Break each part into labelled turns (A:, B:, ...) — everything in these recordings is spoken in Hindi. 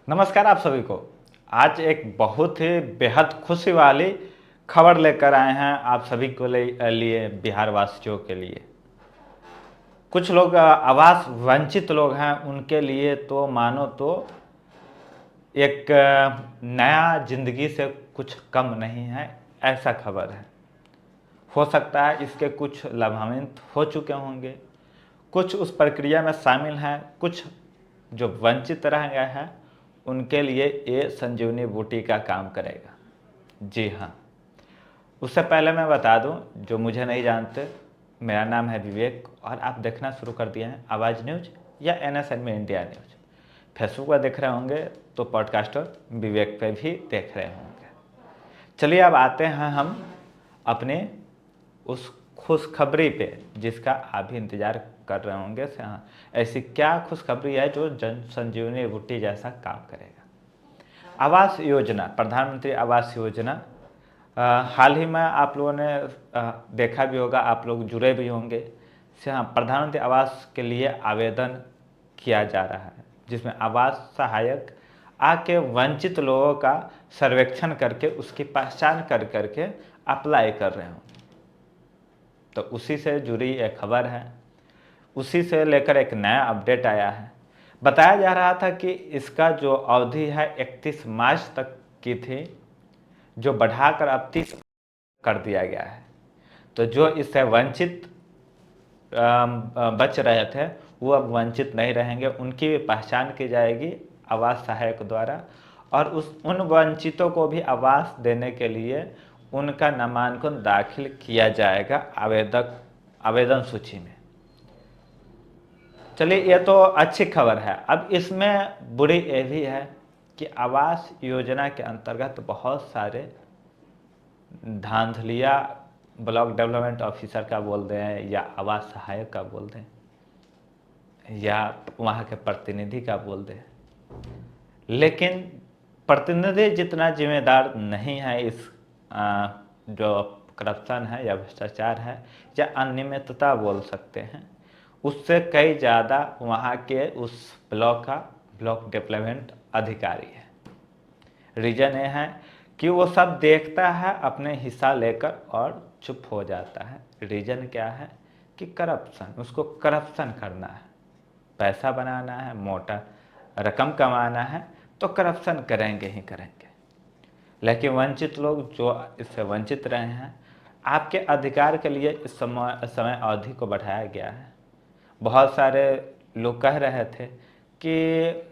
A: नमस्कार आप सभी को। आज एक बहुत ही बेहद खुशी वाली खबर लेकर आए हैं आप सभी को लिए बिहार वासियों के लिए। कुछ लोग आवास वंचित लोग हैं, उनके लिए तो मानो तो एक नया जिंदगी से कुछ कम नहीं है, ऐसा खबर है। हो सकता है इसके कुछ लाभान्वित हो चुके होंगे, कुछ उस प्रक्रिया में शामिल हैं, कुछ जो वंचित रह गए हैं उनके लिए ये संजीवनी बूटी का काम करेगा। जी हाँ, उससे पहले मैं बता दूं, जो मुझे नहीं जानते, मेरा नाम है विवेक और आप देखना शुरू कर दिए हैं आवाज़ न्यूज या NSN में इंडिया न्यूज। फेसबुक पर देख रहे होंगे तो पॉडकास्टर विवेक पे भी देख रहे होंगे। चलिए अब आते हैं हम अपने उस खुशखबरी पे जिसका आप भी इंतज़ार कर रहे होंगे। हाँ, ऐसी क्या खुशखबरी है जो जन संजीवनी बूटी जैसा काम करेगा। आवास योजना, प्रधानमंत्री आवास योजना, हाल ही में आप लोगों ने देखा भी होगा, आप लोग जुड़े भी होंगे। हाँ, प्रधानमंत्री आवास के लिए आवेदन किया जा रहा है, जिसमें आवास सहायक आके वंचित लोगों का सर्वेक्षण करके उसकी पहचान कर करके अप्लाई कर रहे होंगे। तो उसी से जुड़ी एक खबर है, उसी से लेकर एक नया अपडेट आया है। बताया जा रहा था कि इसका जो अवधि है 31 मार्च तक की थी, जो बढ़ाकर अब 30 कर दिया गया है। तो जो इससे वंचित बच रहे थे वो अब वंचित नहीं रहेंगे, उनकी भी पहचान की जाएगी आवास सहायक द्वारा, और उन वंचितों को भी आवास देने के लिए उनका नामांकन दाखिल किया जाएगा आवेदन सूची में। चलिए, ये तो अच्छी खबर है। अब इसमें बुरी ये भी है कि आवास योजना के अंतर्गत बहुत सारे धांधलिया ब्लॉक डेवलपमेंट ऑफिसर का बोल दें या आवास सहायक का बोल दें या वहाँ के प्रतिनिधि का बोल दें, लेकिन प्रतिनिधि जितना जिम्मेदार नहीं है इस जो करप्शन है या भ्रष्टाचार है या अनियमितता बोल सकते हैं, उससे कई ज़्यादा वहाँ के उस ब्लॉक डेवलपमेंट अधिकारी है। रीज़न ये है कि वो सब देखता है अपने हिस्सा लेकर और चुप हो जाता है। रीज़न क्या है कि करप्शन, उसको करप्शन करना है, पैसा बनाना है, मोटा रकम कमाना है, तो करप्शन करेंगे ही करेंगे। लेकिन वंचित लोग जो इससे वंचित रहे हैं, आपके अधिकार के लिए इस समय अवधि को बढ़ाया गया है। बहुत सारे लोग कह रहे थे कि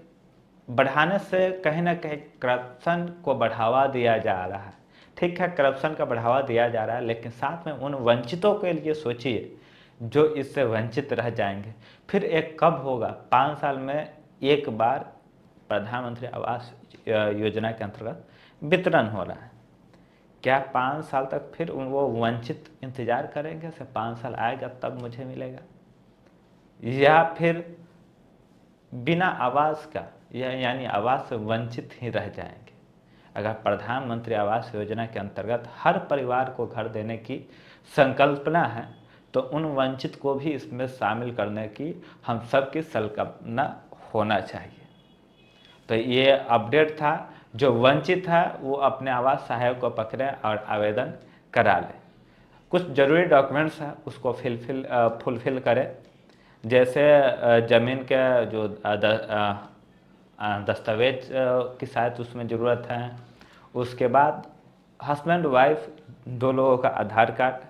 A: बढ़ाने से कहीं ना कहीं करप्शन को बढ़ावा दिया जा रहा है। ठीक है, करप्शन का बढ़ावा दिया जा रहा है, लेकिन साथ में उन वंचितों के लिए सोचिए जो इससे वंचित रह जाएंगे। फिर एक कब होगा, 5 साल में एक बार प्रधानमंत्री आवास योजना के अंतर्गत वितरण हो रहा है। क्या 5 साल तक फिर वो वंचित इंतजार करेंगे से 5 साल आएगा तब मुझे मिलेगा, या फिर बिना आवास का यानी आवास से वंचित ही रह जाएंगे। अगर प्रधानमंत्री आवास योजना के अंतर्गत हर परिवार को घर देने की संकल्पना है तो उन वंचित को भी इसमें शामिल करने की हम सबकी संकल्पना होना चाहिए। तो ये अपडेट था, जो वंचित है वो अपने आवास सहायक को पकड़े और आवेदन करा ले। कुछ ज़रूरी डॉक्यूमेंट्स हैं उसको फुलफिल करें, जैसे ज़मीन के जो दस्तावेज की शायद उसमें ज़रूरत है। उसके बाद हस्बैंड वाइफ दो लोगों का आधार कार्ड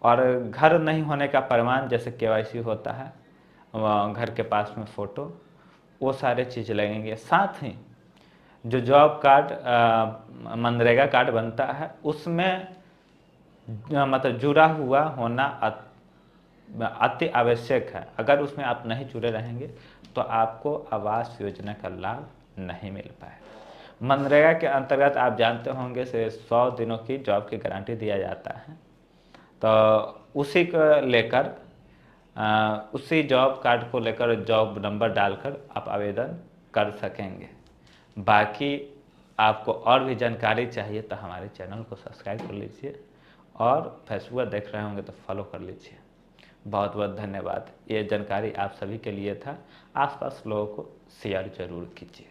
A: और घर नहीं होने का प्रमाण, जैसे KYC होता है, घर के पास में फ़ोटो, वो सारे चीज़ लगेंगे। साथ ही जो जॉब कार्ड मनरेगा कार्ड बनता है उसमें मतलब जुड़ा हुआ होना अति आवश्यक है। अगर उसमें आप नहीं जुड़े रहेंगे तो आपको आवास योजना का लाभ नहीं मिल पाए। मनरेगा के अंतर्गत आप जानते होंगे से 100 दिनों की जॉब की गारंटी दिया जाता है, तो उसी को लेकर उसी जॉब कार्ड को लेकर जॉब नंबर डालकर आप आवेदन कर सकेंगे। बाकी आपको और भी जानकारी चाहिए तो हमारे चैनल को सब्सक्राइब कर लीजिए और फेसबुक पर देख रहे होंगे तो फॉलो कर लीजिए। बहुत बहुत धन्यवाद। ये जानकारी आप सभी के लिए था, आसपास लोगों को शेयर जरूर कीजिए।